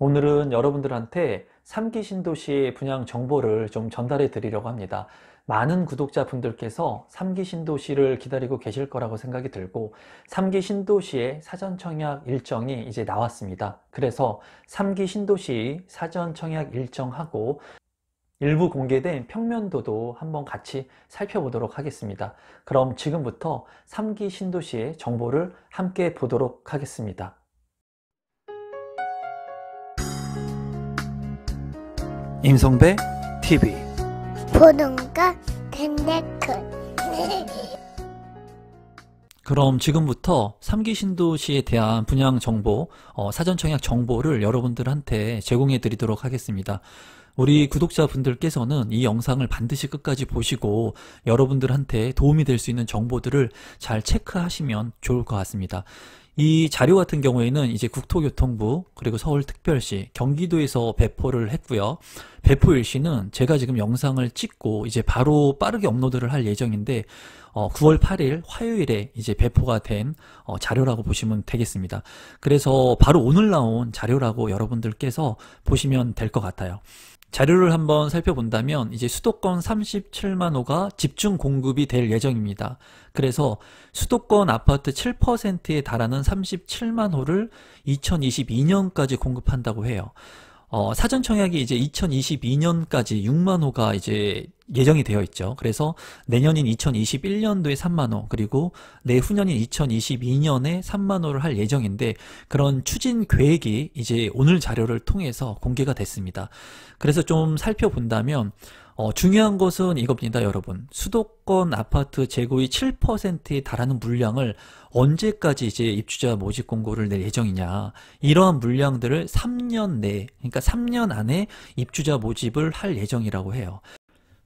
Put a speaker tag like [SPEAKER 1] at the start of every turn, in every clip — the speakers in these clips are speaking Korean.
[SPEAKER 1] 오늘은 여러분들한테 3기 신도시 분양 정보를 좀 전달해 드리려고 합니다. 많은 구독자분들께서 3기 신도시를 기다리고 계실 거라고 생각이 들고 3기 신도시의 사전 청약 일정이 이제 나왔습니다. 그래서 3기 신도시 사전 청약 일정하고 일부 공개된 평면도도 한번 같이 살펴보도록 하겠습니다. 그럼 지금부터 3기 신도시의 정보를 함께 보도록 하겠습니다. 임성배 TV
[SPEAKER 2] 보동과 텐데크
[SPEAKER 1] 그럼 지금부터 3기 신도시에 대한 분양 정보, 사전 청약 정보를 여러분들한테 제공해 드리도록 하겠습니다. 우리 구독자분들께서는 이 영상을 반드시 끝까지 보시고 여러분들한테 도움이 될 수 있는 정보들을 잘 체크하시면 좋을 것 같습니다. 이 자료 같은 경우에는 이제 국토교통부 그리고 서울특별시, 경기도에서 배포를 했고요. 배포 일시는 제가 지금 영상을 찍고 이제 바로 빠르게 업로드를 할 예정인데 9월 8일 화요일에 이제 배포가 된 자료라고 보시면 되겠습니다. 그래서 바로 오늘 나온 자료라고 여러분들께서 보시면 될 것 같아요. 자료를 한번 살펴본다면 이제 수도권 37만 호가 집중 공급이 될 예정입니다. 그래서 수도권 아파트 7%에 달하는 37만 호를 2022년까지 공급한다고 해요. 사전 청약이 이제 2022년까지 6만 호가 이제 예정이 되어 있죠. 그래서 내년인 2021년도에 3만 호, 그리고 내후년인 2022년에 3만 호를 할 예정인데 그런 추진 계획이 이제 오늘 자료를 통해서 공개가 됐습니다. 그래서 좀 살펴본다면 중요한 것은 이겁니다, 여러분. 수도권 아파트 재고의 7%에 달하는 물량을 언제까지 이제 입주자 모집 공고를 낼 예정이냐. 이러한 물량들을 3년 내에, 그러니까 3년 안에 입주자 모집을 할 예정이라고 해요.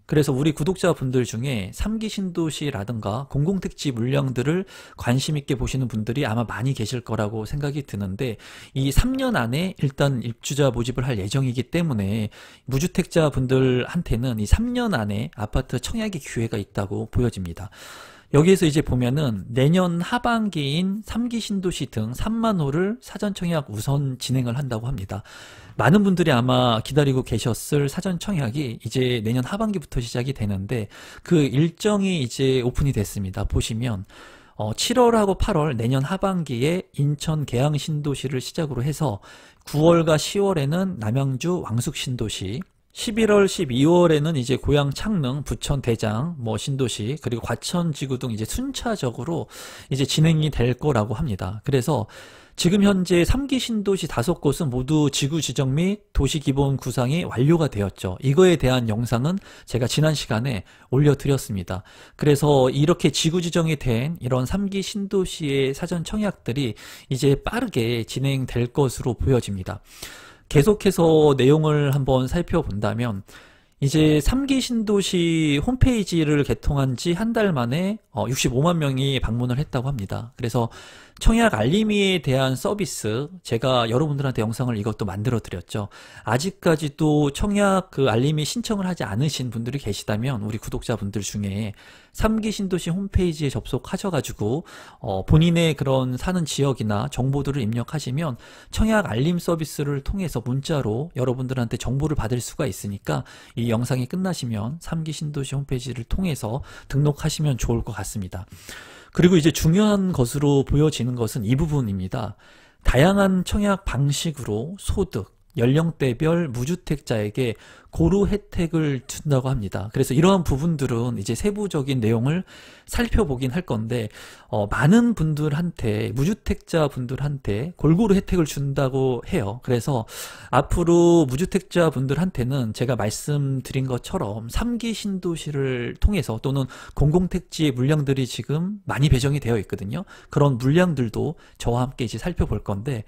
[SPEAKER 1] 그래서 우리 구독자분들 중에 3기 신도시라든가 공공택지 물량들을 관심 있게 보시는 분들이 아마 많이 계실 거라고 생각이 드는데 이 3년 안에 일단 입주자 모집을 할 예정이기 때문에 무주택자 분들한테는 이 3년 안에 아파트 청약의 기회가 있다고 보여집니다. 여기에서 이제 보면은 내년 하반기인 3기 신도시 등 3만 호를 사전 청약 우선 진행을 한다고 합니다. 많은 분들이 아마 기다리고 계셨을 사전 청약이 이제 내년 하반기부터 시작이 되는데 그 일정이 이제 오픈이 됐습니다. 보시면 7월하고 8월 내년 하반기에 인천 계양 신도시를 시작으로 해서 9월과 10월에는 남양주 왕숙 신도시, 11월, 12월에는 이제 고양 창릉, 부천 대장, 신도시, 그리고 과천지구 등 이제 순차적으로 이제 진행이 될 거라고 합니다. 그래서 지금 현재 3기 신도시 5곳은 모두 지구 지정 및 도시 기본 구상이 완료가 되었죠. 이거에 대한 영상은 제가 지난 시간에 올려드렸습니다. 그래서 이렇게 지구 지정이 된 이런 3기 신도시의 사전 청약들이 이제 빠르게 진행될 것으로 보여집니다. 계속해서 내용을 한번 살펴본다면 이제 3기 신도시 홈페이지를 개통한 지 한 달 만에 65만 명이 방문을 했다고 합니다. 그래서 청약 알림이에 대한 서비스 제가 여러분들한테 영상을 이것도 만들어 드렸죠. 아직까지도 청약 그 알림이 신청을 하지 않으신 분들이 계시다면 우리 구독자분들 중에 3기 신도시 홈페이지에 접속하셔가지고 본인의 그런 사는 지역이나 정보들을 입력하시면 청약 알림 서비스를 통해서 문자로 여러분들한테 정보를 받을 수가 있으니까 이 영상이 끝나시면 3기 신도시 홈페이지를 통해서 등록하시면 좋을 것 같습니다. 그리고 이제 중요한 것으로 보여지는 것은 이 부분입니다. 다양한 청약 방식으로 소득, 연령대별 무주택자에게 고루 혜택을 준다고 합니다. 그래서 이러한 부분들은 이제 세부적인 내용을 살펴보긴 할 건데 많은 분들한테, 무주택자 분들한테 골고루 혜택을 준다고 해요. 그래서 앞으로 무주택자 분들한테는 제가 말씀드린 것처럼 3기 신도시를 통해서 또는 공공택지의 물량들이 지금 많이 배정이 되어 있거든요. 그런 물량들도 저와 함께 이제 살펴볼 건데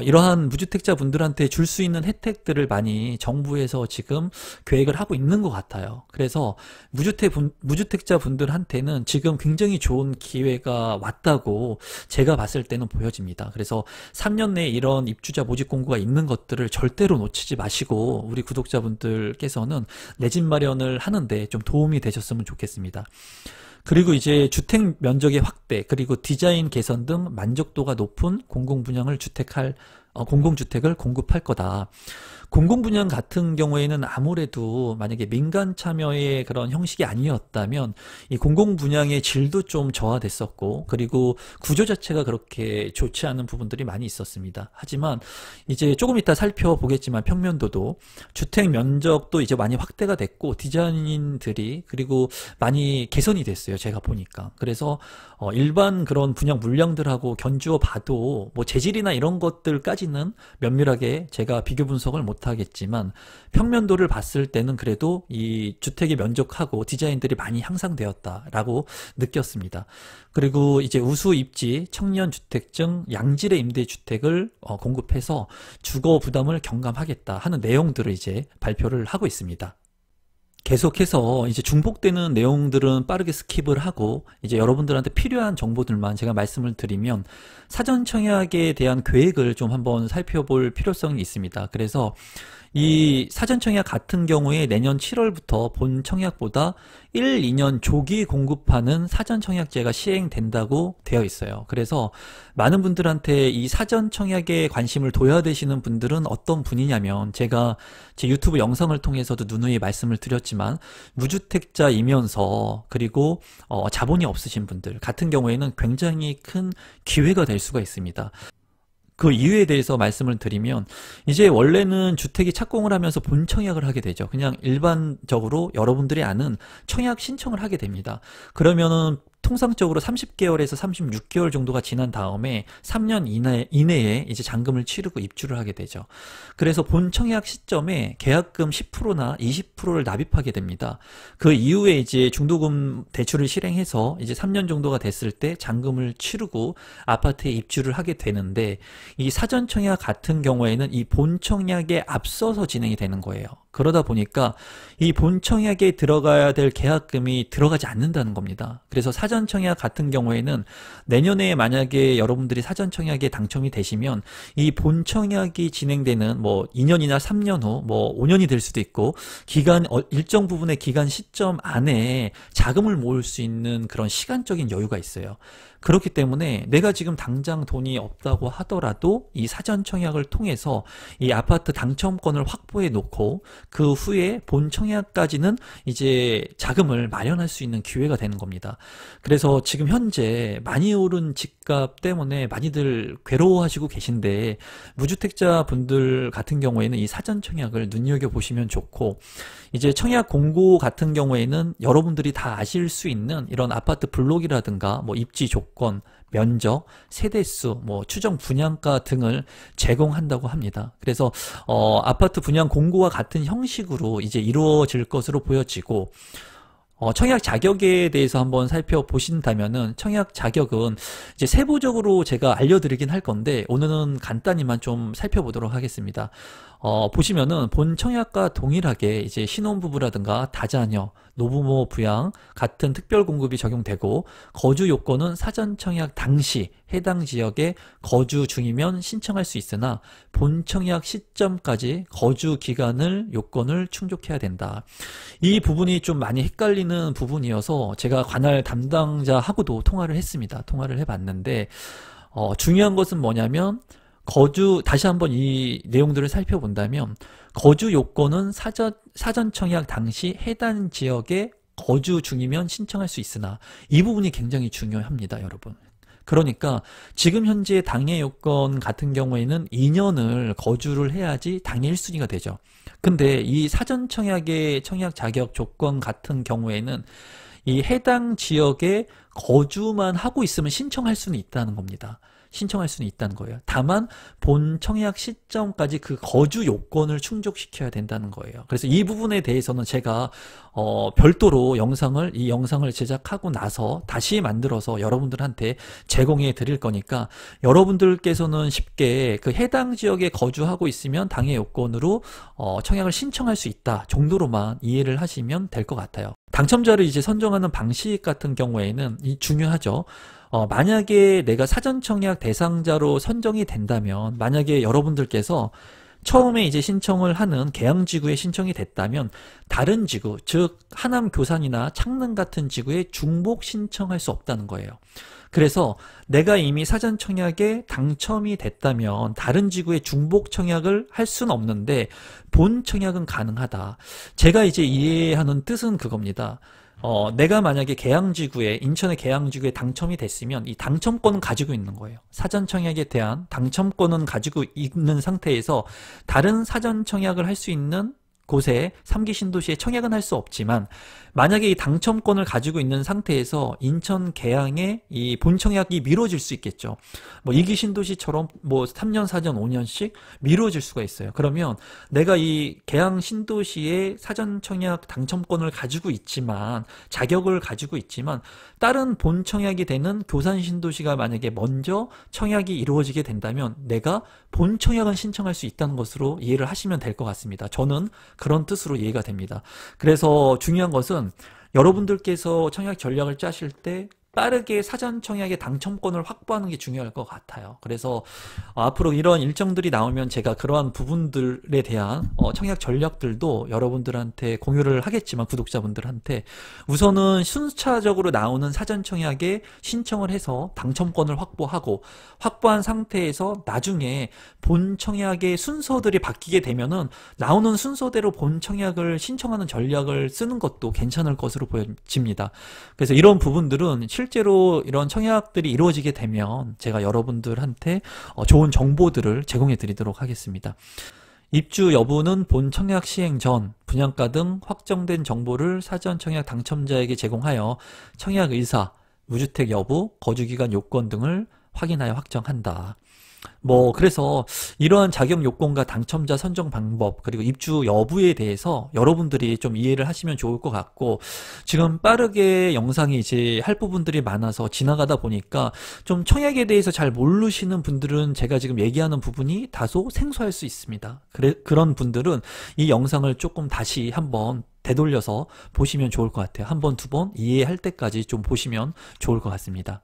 [SPEAKER 1] 이러한 무주택자 분들한테 줄 수 있는 혜택들을 많이 정부에서 지금 계획을 하고 있는 것 같아요. 그래서 무주택자 분들한테는 지금 굉장히 좋은 기회가 왔다고 제가 봤을 때는 보여집니다. 그래서 3년 내에 이런 입주자 모집 공고가 있는 것들을 절대로 놓치지 마시고 우리 구독자분들께서는 내 집 마련을 하는데 좀 도움이 되셨으면 좋겠습니다. 그리고 이제 주택 면적의 확대, 그리고 디자인 개선 등 만족도가 높은 공공분양을 주택할 공공주택을 공급할 거다. 공공분양 같은 경우에는 아무래도 만약에 민간 참여의 그런 형식이 아니었다면 이 공공분양의 질도 좀 저하됐었고, 그리고 구조 자체가 그렇게 좋지 않은 부분들이 많이 있었습니다. 하지만 이제 조금 이따 살펴보겠지만 평면도도 주택 면적도 이제 많이 확대가 됐고, 디자인들이 그리고 많이 개선이 됐어요. 제가 보니까. 그래서 일반 그런 분양 물량들하고 견주어 봐도 뭐 재질이나 이런 것들까지는 면밀하게 제가 비교 분석을 못하겠지만, 평면도를 봤을 때는 그래도 이 주택의 면적하고 디자인들이 많이 향상되었다라고 느꼈습니다. 그리고 이제 우수 입지, 청년 주택증, 양질의 임대주택을 공급해서 주거 부담을 경감하겠다 하는 내용들을 이제 발표를 하고 있습니다. 계속해서 이제 중복되는 내용들은 빠르게 스킵을 하고 이제 여러분들한테 필요한 정보들만 제가 말씀을 드리면, 사전 청약에 대한 계획을 좀 한번 살펴볼 필요성이 있습니다. 그래서 이 사전 청약 같은 경우에 내년 7월부터 본 청약보다 1, 2년 조기 공급하는 사전 청약제가 시행된다고 되어 있어요. 그래서 많은 분들한테 이 사전 청약에 관심을 둬야 되시는 분들은 어떤 분이냐면, 제가 제 유튜브 영상을 통해서도 누누이 말씀을 드렸지만, 무주택자이면서 그리고 자본이 없으신 분들 같은 경우에는 굉장히 큰 기회가 될 수가 있습니다. 그 이유에 대해서 말씀을 드리면, 이제 원래는 주택이 착공을 하면서 본 청약을 하게 되죠. 그냥 일반적으로 여러분들이 아는 청약 신청을 하게 됩니다. 그러면은 통상적으로 30개월에서 36개월 정도가 지난 다음에 3년 이내에 이제 잔금을 치르고 입주를 하게 되죠. 그래서 본 청약 시점에 계약금 10%나 20%를 납입하게 됩니다. 그 이후에 이제 중도금 대출을 실행해서 이제 3년 정도가 됐을 때 잔금을 치르고 아파트에 입주를 하게 되는데, 이 사전 청약 같은 경우에는 이 본 청약에 앞서서 진행이 되는 거예요. 그러다 보니까 이 본 청약에 들어가야 될 계약금이 들어가지 않는다는 겁니다. 그래서 사전 청약 같은 경우에는 내년에 만약에 여러분들이 사전 청약에 당첨이 되시면, 이 본 청약이 진행되는 뭐 2년이나 3년 후, 뭐 5년이 될 수도 있고, 일정 부분의 기간 시점 안에 자금을 모을 수 있는 그런 시간적인 여유가 있어요. 그렇기 때문에 내가 지금 당장 돈이 없다고 하더라도 이 사전 청약을 통해서 이 아파트 당첨권을 확보해 놓고, 그 후에 본 청약까지는 이제 자금을 마련할 수 있는 기회가 되는 겁니다. 그래서 지금 현재 많이 오른 집값 때문에 많이들 괴로워하시고 계신데, 무주택자 분들 같은 경우에는 이 사전 청약을 눈여겨보시면 좋고, 이제 청약 공고 같은 경우에는 여러분들이 다 아실 수 있는 이런 아파트 블록이라든가 뭐 입지 조건, 면적, 세대수, 뭐 추정 분양가 등을 제공한다고 합니다. 그래서 아파트 분양 공고와 같은 형식으로 이제 이루어질 것으로 보여지고, 청약 자격에 대해서 한번 살펴보신다면은, 청약 자격은 이제 세부적으로 제가 알려드리긴 할 건데 오늘은 간단히만 좀 살펴보도록 하겠습니다. 보시면은 본 청약과 동일하게 이제 신혼부부라든가 다자녀, 노부모 부양 같은 특별 공급이 적용되고, 거주 요건은 사전 청약 당시 해당 지역에 거주 중이면 신청할 수 있으나 본 청약 시점까지 거주 기간을 요건을 충족해야 된다. 이 부분이 좀 많이 헷갈리는 부분이어서 제가 관할 담당자하고도 통화를 했습니다. 통화를 해봤는데 중요한 것은 뭐냐면, 다시 한번 이 내용들을 살펴본다면, 거주 요건은 사전 청약 당시 해당 지역에 거주 중이면 신청할 수 있으나, 이 부분이 굉장히 중요합니다, 여러분. 그러니까 지금 현재 당해 요건 같은 경우에는 2년을 거주를 해야지 당해 1순위가 되죠. 근데 이 사전 청약의 청약 자격 조건 같은 경우에는 이 해당 지역에 거주만 하고 있으면 신청할 수는 있다는 겁니다. 신청할 수는 있다는 거예요. 다만 본 청약 시점까지 그 거주 요건을 충족시켜야 된다는 거예요. 그래서 이 부분에 대해서는 제가 별도로 이 영상을 제작하고 나서 다시 만들어서 여러분들한테 제공해 드릴 거니까, 여러분들께서는 쉽게 그 해당 지역에 거주하고 있으면 당해 요건으로 청약을 신청할 수 있다 정도로만 이해를 하시면 될 것 같아요. 당첨자를 이제 선정하는 방식 같은 경우에는 중요하죠. 만약에 내가 사전 청약 대상자로 선정이 된다면, 만약에 여러분들께서 처음에 이제 신청을 하는 계양지구에 신청이 됐다면 다른 지구, 즉 하남 교산이나 창릉 같은 지구에 중복 신청할 수 없다는 거예요. 그래서 내가 이미 사전 청약에 당첨이 됐다면 다른 지구에 중복 청약을 할 수는 없는데 본 청약은 가능하다. 제가 이제 이해하는 뜻은 그겁니다. 내가 만약에 계양지구에, 인천의 계양지구에 당첨이 됐으면 이 당첨권은 가지고 있는 거예요. 사전 청약에 대한 당첨권은 가지고 있는 상태에서 다른 사전 청약을 할 수 있는 곳에 3기 신도시에 청약은 할 수 없지만 만약에 이 당첨권을 가지고 있는 상태에서 인천 계양에 이 본청약이 미뤄질 수 있겠죠. 뭐 2기 신도시처럼 뭐 3년, 4년, 5년씩 미뤄질 수가 있어요. 그러면 내가 이 계양 신도시의 사전 청약 당첨권을 가지고 있지만 자격을 가지고 있지만 다른 본청약이 되는 교산 신도시가 만약에 먼저 청약이 이루어지게 된다면 내가 본청약은 신청할 수 있다는 것으로 이해를 하시면 될 것 같습니다. 저는 그런 뜻으로 이해가 됩니다. 그래서 중요한 것은 여러분들께서 청약 전략을 짜실 때 빠르게 사전 청약의 당첨권을 확보하는 게 중요할 것 같아요. 그래서 앞으로 이런 일정들이 나오면 제가 그러한 부분들에 대한 청약 전략들도 여러분들한테 공유를 하겠지만 구독자분들한테 우선은 순차적으로 나오는 사전 청약에 신청을 해서 당첨권을 확보한 상태에서 나중에 본 청약의 순서들이 바뀌게 되면은 나오는 순서대로 본 청약을 신청하는 전략을 쓰는 것도 괜찮을 것으로 보여집니다. 그래서 이런 부분들은 실제로 이런 청약들이 이루어지게 되면 제가 여러분들한테 좋은 정보들을 제공해 드리도록 하겠습니다. 입주 여부는 본 청약 시행 전 분양가 등 확정된 정보를 사전 청약 당첨자에게 제공하여 청약 의사, 무주택 여부, 거주기간 요건 등을 확인하여 확정한다. 그래서 이러한 자격 요건과 당첨자 선정 방법 그리고 입주 여부에 대해서 여러분들이 좀 이해를 하시면 좋을 것 같고 지금 빠르게 영상이 이제 할 부분들이 많아서 지나가다 보니까 좀 청약에 대해서 잘 모르시는 분들은 제가 지금 얘기하는 부분이 다소 생소할 수 있습니다. 그런 분들은 이 영상을 조금 다시 한번 되돌려서 보시면 좋을 것 같아요. 한 번, 두 번 이해할 때까지 좀 보시면 좋을 것 같습니다.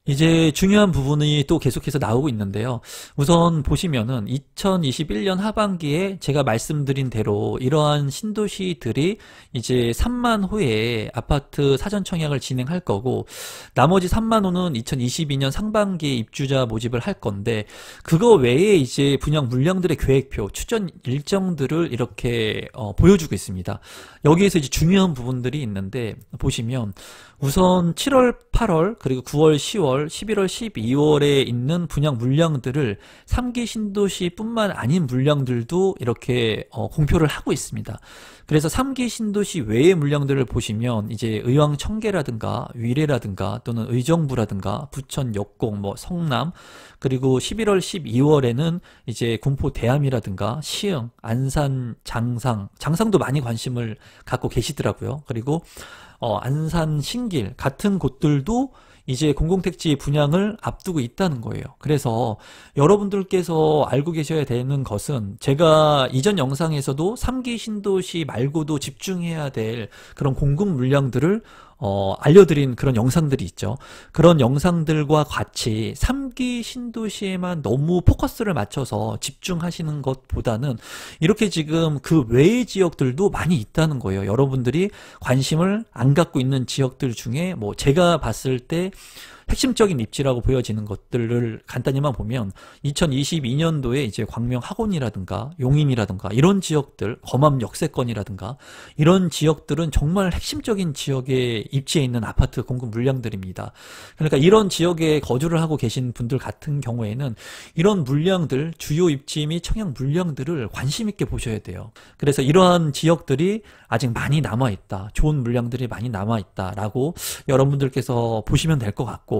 [SPEAKER 1] 이제 중요한 부분이 또 계속해서 나오고 있는데요. 우선 보시면은 2021년 하반기에 제가 말씀드린 대로 이러한 신도시들이 이제 3만 호의 아파트 사전 청약을 진행할 거고 나머지 3만 호는 2022년 상반기에 입주자 모집을 할 건데 그거 외에 이제 분양 물량들의 계획표, 추전 일정들을 이렇게 보여주고 있습니다. 여기에서 이제 중요한 부분들이 있는데 보시면 우선 7월, 8월, 그리고 9월, 10월, 11월, 12월에 있는 분양 물량들을 3기 신도시뿐만 아닌 물량들도 이렇게 공표를 하고 있습니다. 그래서 3기 신도시 외의 물량들을 보시면 이제 의왕 청계라든가 위례라든가 또는 의정부라든가 부천 역곡, 성남 그리고 11월, 12월에는 이제 군포 대암이라든가 시흥, 안산, 장상도 많이 관심을 갖고 계시더라고요. 그리고 안산, 신길 같은 곳들도 이제 공공택지 분양을 앞두고 있다는 거예요. 그래서 여러분들께서 알고 계셔야 되는 것은 제가 이전 영상에서도 3기 신도시 말고도 집중해야 될 그런 공급 물량들을 알려드린 그런 영상들이 있죠. 그런 영상들과 같이 3기 신도시에만 너무 포커스를 맞춰서 집중하시는 것보다는 이렇게 지금 그 외의 지역들도 많이 있다는 거예요. 여러분들이 관심을 안 갖고 있는 지역들 중에 제가 봤을 때 핵심적인 입지라고 보여지는 것들을 간단히만 보면 2022년도에 이제 광명 학원이라든가 용인이라든가 이런 지역들, 검암 역세권이라든가 이런 지역들은 정말 핵심적인 지역에 입지해 있는 아파트 공급 물량들입니다. 그러니까 이런 지역에 거주를 하고 계신 분들 같은 경우에는 이런 물량들, 주요 입지 및 청약 물량들을 관심 있게 보셔야 돼요. 그래서 이러한 지역들이 아직 많이 남아있다, 좋은 물량들이 많이 남아있다라고 여러분들께서 보시면 될 것 같고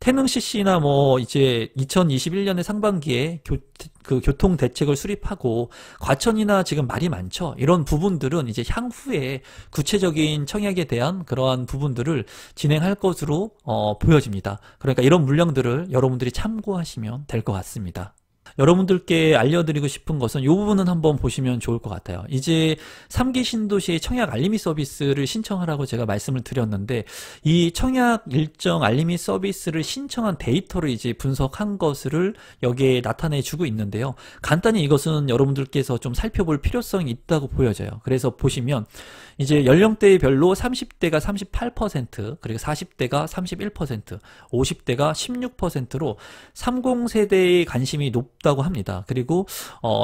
[SPEAKER 1] 태릉 CC나 이제 2021년의 상반기에 교통 대책을 수립하고 과천이나 지금 말이 많죠. 이런 부분들은 이제 향후에 구체적인 청약에 대한 그러한 부분들을 진행할 것으로 보여집니다. 그러니까 이런 물량들을 여러분들이 참고하시면 될 것 같습니다. 여러분들께 알려드리고 싶은 것은 이 부분은 한번 보시면 좋을 것 같아요. 이제 3기 신도시의 청약 알림이 서비스를 신청하라고 제가 말씀을 드렸는데, 이 청약 일정 알림이 서비스를 신청한 데이터를 이제 분석한 것을 여기에 나타내 주고 있는데요. 간단히 이것은 여러분들께서 좀 살펴볼 필요성이 있다고 보여져요. 그래서 보시면 이제 연령대별로 30대가 38%, 그리고 40대가 31%, 50대가 16%로 30세대의 관심이 높다고 합니다. 그리고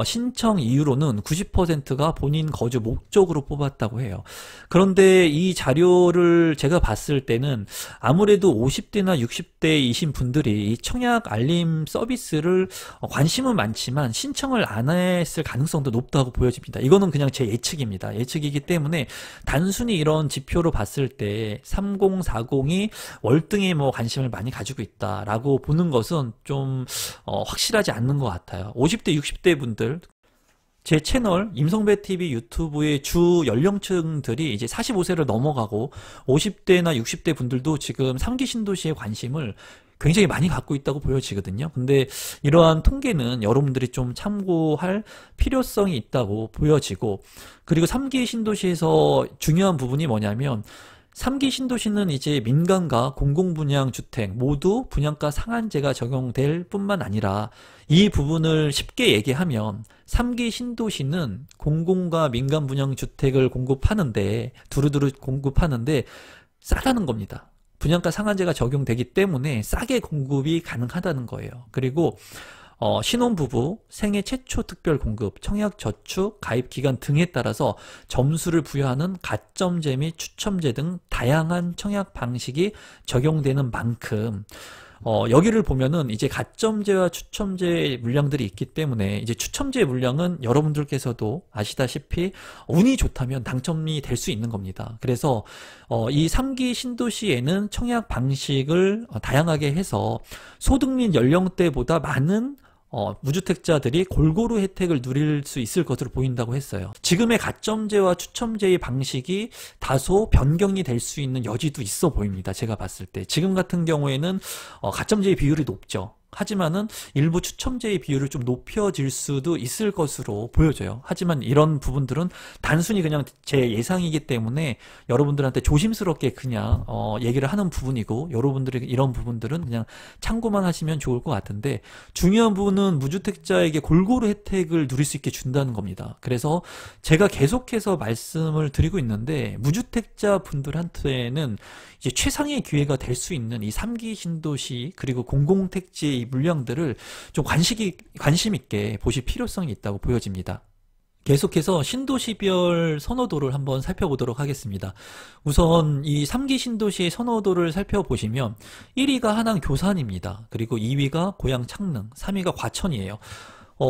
[SPEAKER 1] 신청 이유로는 90%가 본인 거주 목적으로 뽑았다고 해요. 그런데 이 자료를 제가 봤을 때는 아무래도 50대나 60대이신 분들이 이 청약 알림 서비스를 관심은 많지만 신청을 안 했을 가능성도 높다고 보여집니다. 이거는 그냥 제 예측입니다. 예측이기 때문에 단순히 이런 지표로 봤을 때 3040이 월등히 뭐 관심을 많이 가지고 있다라고 보는 것은 좀 확실하지 않는 것 같아요. 50대, 60대 분들, 제 채널 임성배TV 유튜브의 주 연령층들이 이제 45세를 넘어가고 50대나 60대 분들도 지금 3기 신도시에 관심을 굉장히 많이 갖고 있다고 보여지거든요. 근데 이러한 통계는 여러분들이 좀 참고할 필요성이 있다고 보여지고, 그리고 3기 신도시에서 중요한 부분이 뭐냐면 3기 신도시는 이제 민간과 공공분양주택 모두 분양가 상한제가 적용될 뿐만 아니라, 이 부분을 쉽게 얘기하면 3기 신도시는 공공과 민간 분양주택을 공급하는데, 두루두루 공급하는데 싸다는 겁니다. 분양가 상한제가 적용되기 때문에 싸게 공급이 가능하다는 거예요. 그리고 신혼부부, 생애 최초 특별 공급, 청약 저축, 가입 기간 등에 따라서 점수를 부여하는 가점제 및 추첨제 등 다양한 청약 방식이 적용되는 만큼 여기를 보면은 이제 가점제와 추첨제 물량들이 있기 때문에, 이제 추첨제 물량은 여러분들께서도 아시다시피 운이 좋다면 당첨이 될 수 있는 겁니다. 그래서 이 3기 신도시에는 청약 방식을 다양하게 해서 소득 및 연령대보다 많은 무주택자들이 골고루 혜택을 누릴 수 있을 것으로 보인다고 했어요. 지금의 가점제와 추첨제의 방식이 다소 변경이 될 수 있는 여지도 있어 보입니다. 제가 봤을 때 지금 같은 경우에는 가점제의 비율이 높죠. 하지만은 일부 추첨제의 비율을 좀 높여질 수도 있을 것으로 보여져요. 하지만 이런 부분들은 단순히 그냥 제 예상이기 때문에 여러분들한테 조심스럽게 그냥 얘기를 하는 부분이고, 여러분들이 이런 부분들은 그냥 참고만 하시면 좋을 것 같은데, 중요한 부분은 무주택자에게 골고루 혜택을 누릴 수 있게 준다는 겁니다. 그래서 제가 계속해서 말씀을 드리고 있는데, 무주택자 분들한테는 이제 최상의 기회가 될 수 있는 이 3기 신도시 그리고 공공택지의 이 물량들을 좀 관심 있게 보실 필요성이 있다고 보여집니다. 계속해서 신도시별 선호도를 한번 살펴보도록 하겠습니다. 우선 이 3기 신도시의 선호도를 살펴보시면 1위가 하남 교산입니다. 그리고 2위가 고양 창릉, 3위가 과천이에요.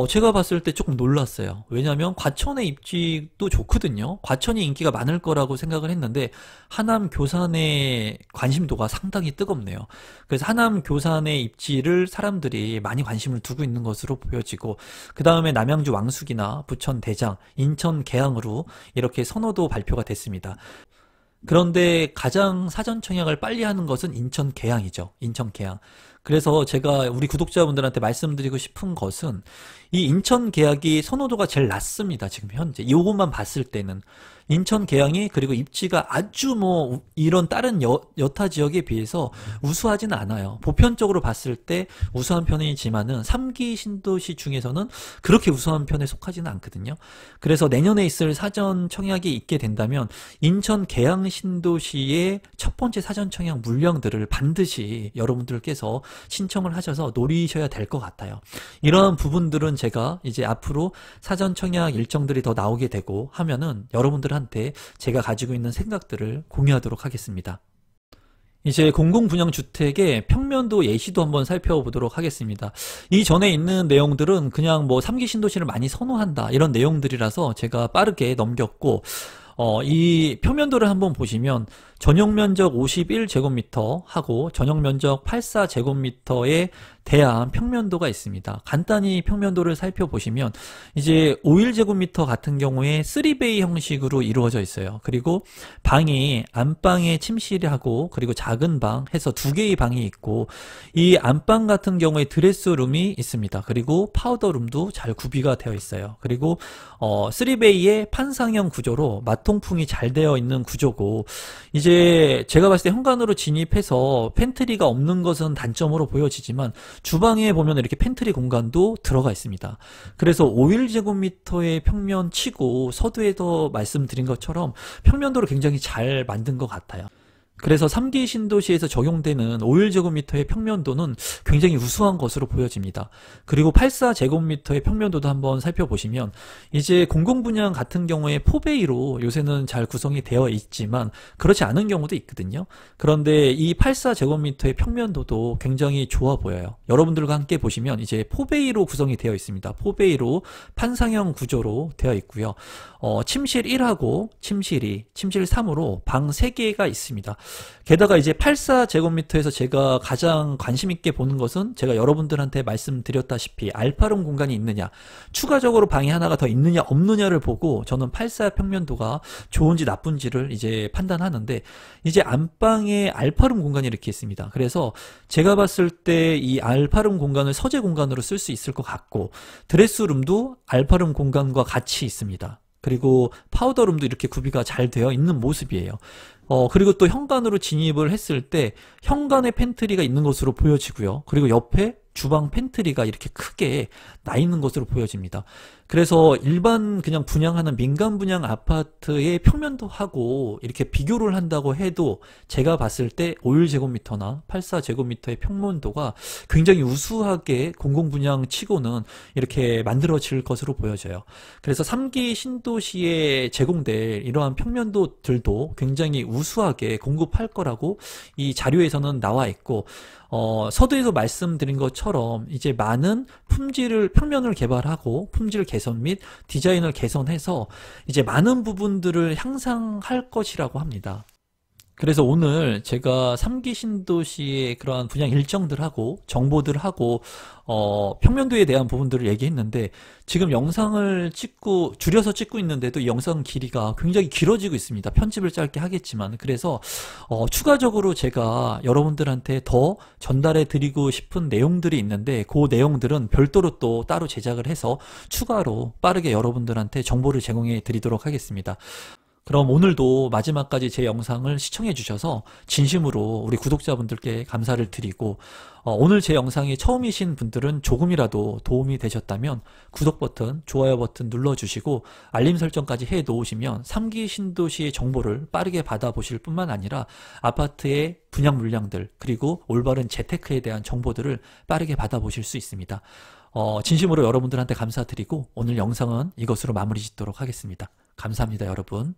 [SPEAKER 1] 제가 봤을 때 조금 놀랐어요. 왜냐면 과천의 입지도 좋거든요. 과천이 인기가 많을 거라고 생각을 했는데 하남 교산의 관심도가 상당히 뜨겁네요. 그래서 하남 교산의 입지를 사람들이 많이 관심을 두고 있는 것으로 보여지고, 그 다음에 남양주 왕숙이나 부천 대장, 인천 계양으로 이렇게 선호도 발표가 됐습니다. 그런데 가장 사전 청약을 빨리 하는 것은 인천 계양이죠. 인천 계양. 그래서 제가 우리 구독자분들한테 말씀드리고 싶은 것은 이 인천 계약이 선호도가 제일 낮습니다. 지금 현재 이것만 봤을 때는 인천 계양이, 그리고 입지가 아주 뭐 이런 다른 여타 지역에 비해서 우수하지는 않아요. 보편적으로 봤을 때 우수한 편이지만은 3기 신도시 중에서는 그렇게 우수한 편에 속하지는 않거든요. 그래서 내년에 있을 사전 청약이 있게 된다면 인천 계양 신도시의 첫 번째 사전 청약 물량들을 반드시 여러분들께서 신청을 하셔서 노리셔야 될 것 같아요. 이러한 부분들은 제가 이제 앞으로 사전 청약 일정들이 더 나오게 되고 하면은 여러분들한테 제가 가지고 있는 생각들을 공유하도록 하겠습니다. 이제 공공분양주택의 평면도 예시도 한번 살펴보도록 하겠습니다. 이 전에 있는 내용들은 그냥 뭐 3기 신도시를 많이 선호한다 이런 내용들이라서 제가 빠르게 넘겼고, 이 평면도를 한번 보시면 전용 면적 51제곱미터 하고 전용 면적 84제곱미터에 대한 평면도가 있습니다. 간단히 평면도를 살펴보시면 이제 51제곱미터 같은 경우에 3베이 형식으로 이루어져 있어요. 그리고 방이 안방에 침실하고 그리고 작은 방 해서 2개의 방이 있고, 이 안방 같은 경우에 드레스룸이 있습니다. 그리고 파우더룸도 잘 구비가 되어 있어요. 그리고 3베이의 판상형 구조로 마통풍이 잘 되어 있는 구조고, 이제 제가 봤을 때 현관으로 진입해서 팬트리가 없는 것은 단점으로 보여지지만 주방에 보면 이렇게 팬트리 공간도 들어가 있습니다. 그래서 51제곱미터의 평면 치고 서두에도 말씀드린 것처럼 평면도를 굉장히 잘 만든 것 같아요. 그래서 3기 신도시에서 적용되는 51제곱미터의 평면도는 굉장히 우수한 것으로 보여집니다. 그리고 84제곱미터의 평면도도 한번 살펴보시면 이제 공공분양 같은 경우에 4베이로 요새는 잘 구성이 되어 있지만 그렇지 않은 경우도 있거든요. 그런데 이 84제곱미터의 평면도도 굉장히 좋아 보여요. 여러분들과 함께 보시면 이제 4베이로 구성이 되어 있습니다. 4베이로 판상형 구조로 되어 있고요. 침실 1하고 침실 2, 침실 3으로 방 3개가 있습니다. 게다가 이제 84제곱미터에서 제가 가장 관심 있게 보는 것은 제가 여러분들한테 말씀드렸다시피 알파룸 공간이 있느냐, 추가적으로 방이 하나가 더 있느냐 없느냐를 보고 저는 84 평면도가 좋은지 나쁜지를 이제 판단하는데, 이제 안방에 알파룸 공간이 이렇게 있습니다. 그래서 제가 봤을 때 이 알파룸 공간을 서재 공간으로 쓸 수 있을 것 같고, 드레스룸도 알파룸 공간과 같이 있습니다. 그리고 파우더룸도 이렇게 구비가 잘 되어 있는 모습이에요. 그리고 또 현관으로 진입을 했을 때 현관에 팬트리가 있는 것으로 보여지고요. 그리고 옆에 주방 팬트리가 이렇게 크게 나 있는 것으로 보여집니다. 그래서 일반 그냥 분양하는 민간 분양 아파트의 평면도하고 이렇게 비교를 한다고 해도 제가 봤을 때 51제곱미터나 84제곱미터의 평면도가 굉장히 우수하게 공공분양 치고는 이렇게 만들어질 것으로 보여져요. 그래서 3기 신도시에 제공될 이러한 평면도들도 굉장히 우수하게 공급할 거라고 이 자료에서는 나와 있고, 서두에서 말씀드린 것처럼 이제 많은 평면을 개발하고 품질 개선 및 디자인을 개선해서 이제 많은 부분들을 향상할 것이라고 합니다. 그래서 오늘 제가 3기 신도시의 그러한 분양 일정들하고 정보들하고 평면도에 대한 부분들을 얘기했는데, 지금 영상을 줄여서 찍고 있는데도 이 영상 길이가 굉장히 길어지고 있습니다. 편집을 짧게 하겠지만. 그래서 추가적으로 제가 여러분들한테 더 전달해 드리고 싶은 내용들이 있는데, 그 내용들은 별도로 또 따로 제작을 해서 추가로 빠르게 여러분들한테 정보를 제공해 드리도록 하겠습니다. 그럼 오늘도 마지막까지 제 영상을 시청해 주셔서 진심으로 우리 구독자분들께 감사를 드리고, 오늘 제 영상이 처음이신 분들은 조금이라도 도움이 되셨다면 구독 버튼, 좋아요 버튼 눌러주시고 알림 설정까지 해 놓으시면 3기 신도시의 정보를 빠르게 받아보실 뿐만 아니라 아파트의 분양 물량들, 그리고 올바른 재테크에 대한 정보들을 빠르게 받아보실 수 있습니다. 진심으로 여러분들한테 감사드리고 오늘 영상은 이것으로 마무리 짓도록 하겠습니다. 감사합니다, 여러분.